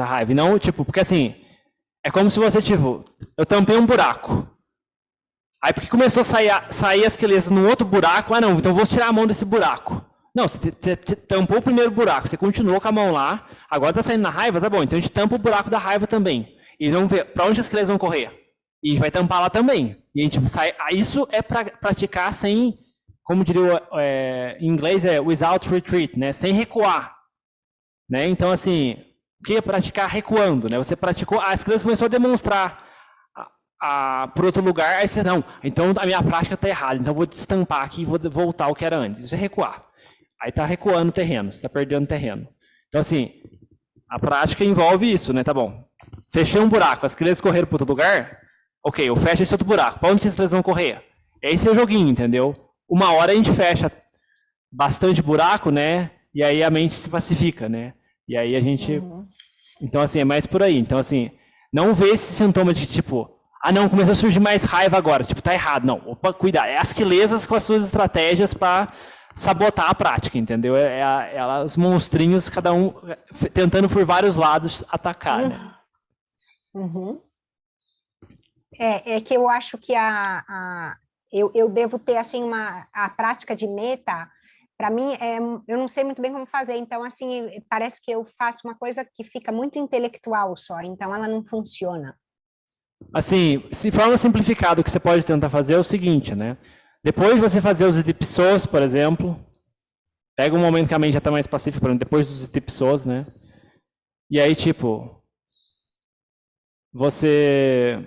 raiva. E não, tipo, porque assim, é como se você, tipo, eu tampei um buraco. Aí porque começou a sair as quelesas no outro buraco, não, então eu vou tirar a mão desse buraco. Não, você tampou o primeiro buraco, você continuou com a mão lá, agora está saindo na raiva, tá bom, então a gente tampa o buraco da raiva também. E vamos ver para onde as quelesas vão correr. E a gente vai tampar lá também. E a gente sai. Isso é para praticar sem, como diria em inglês, without retreat, né? Sem recuar. Né? Então, assim, o que é praticar recuando? Né? Você praticou, as crianças começaram a demonstrar por outro lugar, aí você, não, então a minha prática está errada, então eu vou destampar aqui e vou voltar ao que era antes. Isso é recuar. Aí está recuando o terreno, você está perdendo terreno. Então, assim, a prática envolve isso, né? Tá bom. Fechei um buraco, as crianças correram para outro lugar, ok, eu fecho esse outro buraco. Para onde vocês vão correr? Esse é o joguinho, entendeu? Uma hora a gente fecha bastante buraco, né? E aí a mente se pacifica, né? E aí a gente... Então, assim, é mais por aí. Então, assim, não vê esse sintoma de, tipo, não, começou a surgir mais raiva agora. Tipo, tá errado. Não, opa, cuidado. É as quelesas com as suas estratégias para sabotar a prática, entendeu? Os monstrinhos, cada um tentando por vários lados atacar, né? É que eu acho que eu devo ter, assim, a prática de meta, para mim, eu não sei muito bem como fazer, então, assim, parece que eu faço uma coisa que fica muito intelectual só, então ela não funciona. Assim, de forma simplificada, o que você pode tentar fazer é o seguinte, né? Depois de você fazer os itipsos, por exemplo, pega um momento que a mente já está mais pacífica, por exemplo, depois dos itipsos, né? E aí, tipo, você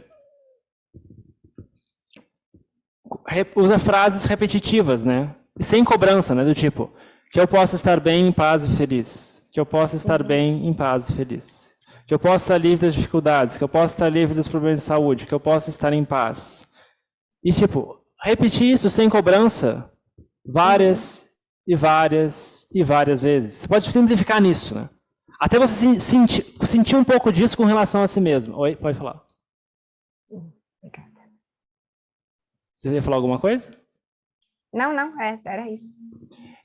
usa frases repetitivas, né? E sem cobrança, né? Do tipo, que eu possa estar bem, em paz e feliz. Que eu possa estar bem, em paz e feliz. Que eu possa estar livre das dificuldades. Que eu possa estar livre dos problemas de saúde. Que eu possa estar em paz. E, tipo, repetir isso sem cobrança várias e várias e várias vezes. Você pode simplificar nisso, né? Até você sentir um pouco disso com relação a si mesmo. Oi, pode falar. Você ia falar alguma coisa? Não, era isso.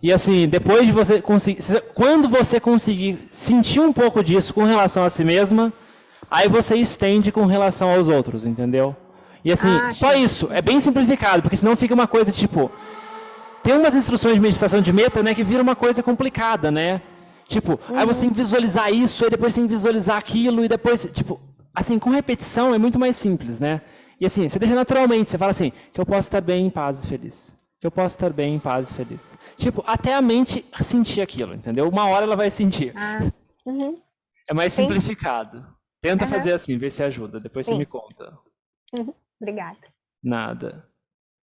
E assim, depois de você conseguir, quando você conseguir sentir um pouco disso com relação a si mesma, aí você estende com relação aos outros, entendeu? E assim, só isso, é bem simplificado, porque senão fica uma coisa tipo, tem umas instruções de meditação de meta, né, que vira uma coisa complicada, né? Tipo, aí você tem que visualizar isso, aí depois tem que visualizar aquilo, e depois, tipo, assim, com repetição é muito mais simples, né? E assim, você deixa naturalmente, você fala assim, que eu posso estar bem, em paz e feliz. Que eu posso estar bem, em paz e feliz. Tipo, até a mente sentir aquilo, entendeu? Uma hora ela vai sentir. É mais simplificado. Tenta fazer assim, ver se ajuda. Depois você me conta. Obrigada. Nada.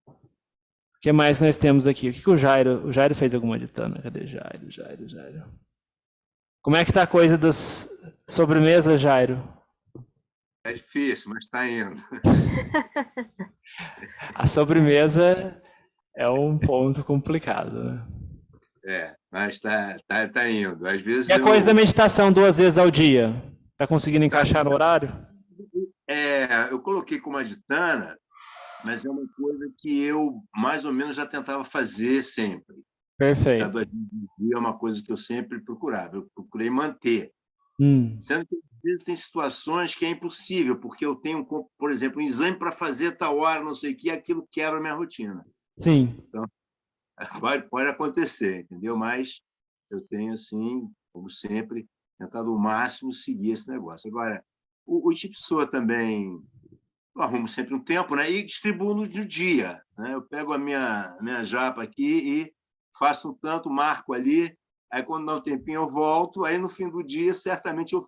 O que mais nós temos aqui? O que o Jairo... O Jairo fez alguma ditana? Cadê Jairo? Como é que tá a coisa dos sobremesa, Jairo? É difícil, mas está indo. A sobremesa é um ponto complicado, né? Mas tá indo. Às vezes e a coisa da meditação 2 vezes ao dia? Tá conseguindo encaixar no horário? Eu coloquei como aditana, mas é uma coisa que eu mais ou menos já tentava fazer sempre. Perfeito. É uma coisa que eu sempre procurava. Eu procurei manter. Sendo que às vezes tem situações que é impossível, porque eu tenho, por exemplo, um exame para fazer tal hora, não sei o que, aquilo quebra a minha rotina. Sim. Então, pode acontecer, entendeu? Mas eu tenho, assim, como sempre, tentado ao máximo seguir esse negócio. Agora, o Itipso também, eu arrumo sempre um tempo, né? E distribuo no dia, né? Eu pego a minha japa aqui e faço um tanto, marco ali, aí quando dá um tempinho eu volto, aí no fim do dia certamente eu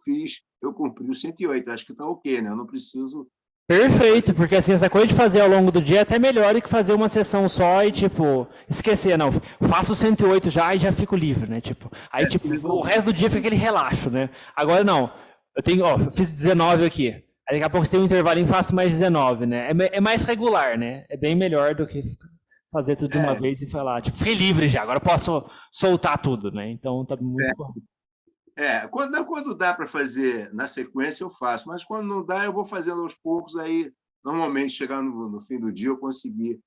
cumpri os 108, acho que está ok, né? Eu não preciso... Perfeito, porque assim, essa coisa de fazer ao longo do dia é até melhor do que fazer uma sessão só e, tipo, esquecer, não, faço 108 já e já fico livre, né? Tipo, aí, tipo, o resto do dia fica aquele relaxo, né? Agora, não, eu fiz 19 aqui. Aí daqui a pouco você tem um intervalinho e faço mais 19, né? É mais regular, né? É bem melhor do que fazer tudo de uma vez e falar, tipo, fiquei livre já, agora eu posso soltar tudo, né? Então tá muito bom. Quando dá para fazer na sequência, eu faço, mas quando não dá, eu vou fazendo aos poucos, aí normalmente chegar no fim do dia eu conseguir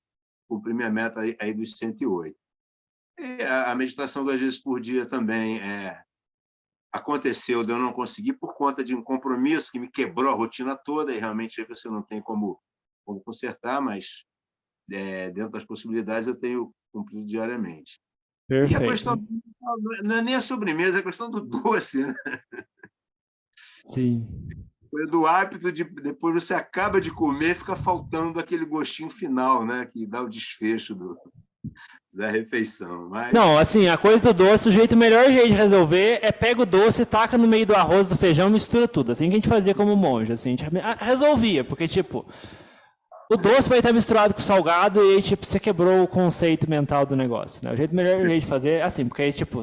cumprir minha meta aí dos 108. E a meditação 2 vezes por dia também aconteceu de eu não conseguir por conta de um compromisso que me quebrou a rotina toda, e realmente você não tem como consertar, mas dentro das possibilidades eu tenho cumprido diariamente. Perfeito. E a questão não é nem a sobremesa, é a questão do doce, né? Sim. Do hábito de depois você acaba de comer, fica faltando aquele gostinho final, né? Que dá o desfecho da refeição. Mas... Não, assim, a coisa do doce, o melhor jeito de resolver é pega o doce, taca no meio do arroz, do feijão, mistura tudo. Assim que a gente fazia como monge, assim, a gente resolvia, porque, tipo, o doce vai estar misturado com o salgado e aí, tipo, você quebrou o conceito mental do negócio, né? O melhor jeito de fazer é assim, porque aí, tipo,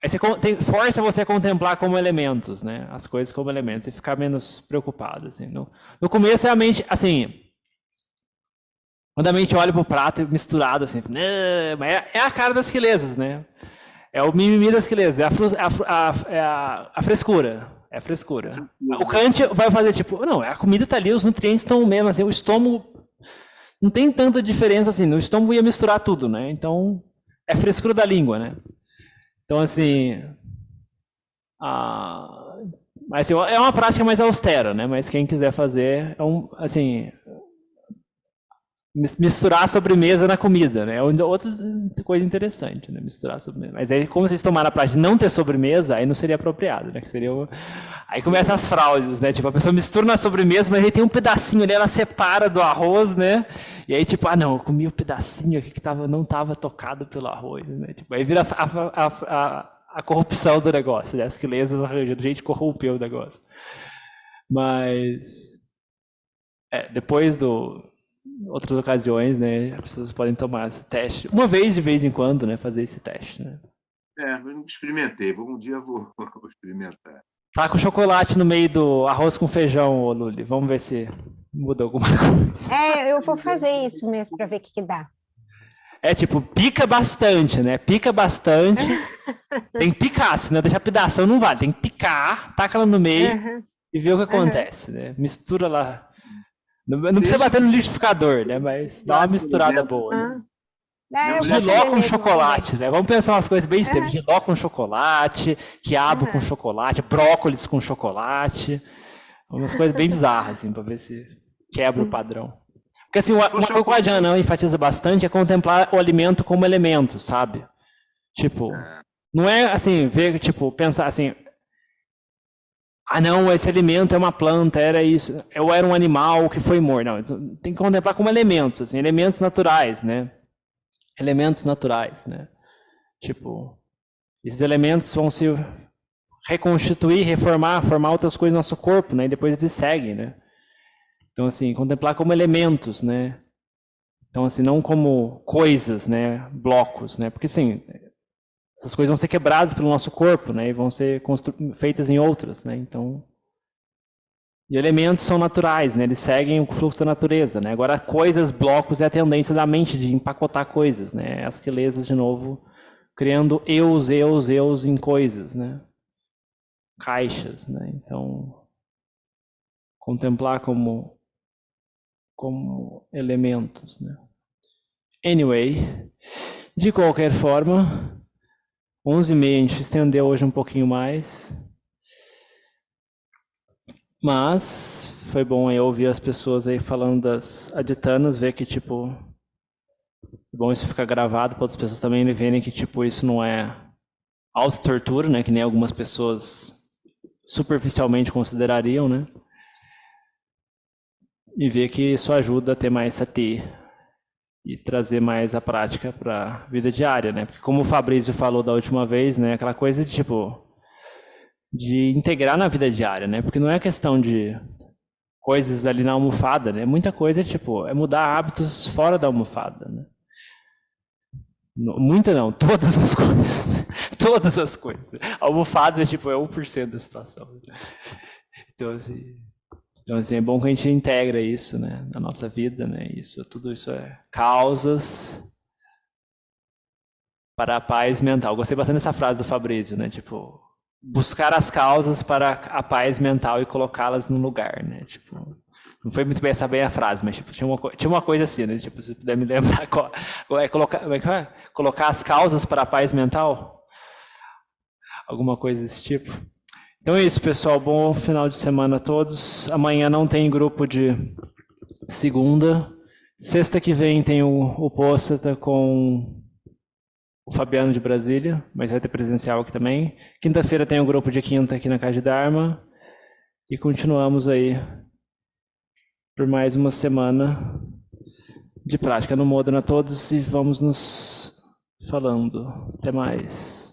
aí você força você a contemplar como elementos, né? As coisas como elementos e ficar menos preocupado, assim. No começo, realmente, assim... Quando a mente olha para o prato misturado, assim, é a cara das quilesas, né? É o mimimi das quilesas, é a frescura. É a frescura. O Kant vai fazer tipo, não, a comida está ali, os nutrientes estão o mesmo, assim, o estômago não tem tanta diferença assim, o estômago ia misturar tudo, né? Então, é a frescura da língua, né? Então, assim, mas, assim, é uma prática mais austera, né? Mas quem quiser fazer, assim... misturar a sobremesa na comida, né? Outra coisa interessante, né? Misturar a sobremesa. Mas aí, como vocês tomaram a prática de não ter sobremesa, aí não seria apropriado, né? Que seria Aí começam as fraudes, né? Tipo, a pessoa mistura na sobremesa, mas aí tem um pedacinho ali, ela separa do arroz, né? E aí, tipo, não, eu comi um pedacinho aqui que não estava tocado pelo arroz, né? Tipo, aí vira a corrupção do negócio, né? As quilesas arranjando, a gente corrompeu o negócio. Mas... depois outras ocasiões, né, as pessoas podem tomar esse teste. Uma vez, de vez em quando, né, fazer esse teste, né. eu não experimentei. Um dia eu vou experimentar. Tá com chocolate no meio do arroz com feijão, Luli. Vamos ver se muda alguma coisa. Eu vou fazer isso mesmo para ver o que dá. Tipo, pica bastante, né? Pica bastante. Tem que picar, senão deixar pedação não vale. Tem que picar, taca ela no meio e ver o que acontece, né? Mistura lá. Não precisa bater no liquidificador, né? Mas dá uma misturada boa. Né? Giló com chocolate, né? Vamos pensar umas coisas bem extremas. Giló com chocolate, quiabo com chocolate, brócolis com chocolate. Umas coisas bem bizarras, assim, para ver se quebra o padrão. Porque, assim, uma coisa que o Adjana enfatiza bastante é contemplar o alimento como elemento, sabe? Tipo, não é, assim, ver, tipo, pensar assim... não, esse alimento é uma planta, era isso, ou era um animal que foi morto. Não, tem que contemplar como elementos, assim, elementos naturais, né? Elementos naturais, né? Tipo, esses elementos vão se reconstituir, reformar, formar outras coisas no nosso corpo, né? E depois eles seguem, né? Então, assim, contemplar como elementos, né? Então, assim, não como coisas, né? Blocos, né? Porque, assim... essas coisas vão ser quebradas pelo nosso corpo, né? E vão ser feitas em outras, né? Então, e elementos são naturais, né? Eles seguem o fluxo da natureza, né? Agora, coisas, blocos, é a tendência da mente de empacotar coisas, né? As quilesas, de novo, criando eus em coisas, né? Caixas, né? Então, contemplar como elementos, né? Anyway, de qualquer forma... 11h30, a gente estendeu hoje um pouquinho mais. Mas foi bom aí ouvir as pessoas aí falando das aditanas, ver que, tipo... é bom isso ficar gravado para outras pessoas também verem que, tipo, isso não é autotortura, né? Que nem algumas pessoas superficialmente considerariam, né? E ver que isso ajuda a ter mais sati. E trazer mais a prática para a vida diária, né? Porque como o Fabrício falou da última vez, né? Aquela coisa de, tipo, de integrar na vida diária, né? Porque não é questão de coisas ali na almofada, né? Muita coisa, tipo, é mudar hábitos fora da almofada, né? Muita não, todas as coisas. todas as coisas. A almofada, tipo, é 1% da situação. Então, assim, é bom que a gente integra isso, né, na nossa vida, né, tudo isso é causas para a paz mental. Gostei bastante dessa frase do Fabrício, né, tipo, buscar as causas para a paz mental e colocá-las no lugar, né, tipo, não foi muito bem essa a frase, mas tipo, tinha uma coisa assim, né, tipo, se puder me lembrar, colocar as causas para a paz mental, alguma coisa desse tipo. Então é isso, pessoal. Bom final de semana a todos. Amanhã não tem grupo de segunda. Sexta que vem tem o Postata com o Fabiano de Brasília, mas vai ter presencial aqui também. Quinta-feira tem o grupo de quinta aqui na Casa de Dharma. E continuamos aí por mais uma semana de prática no Modena a todos e vamos nos falando. Até mais.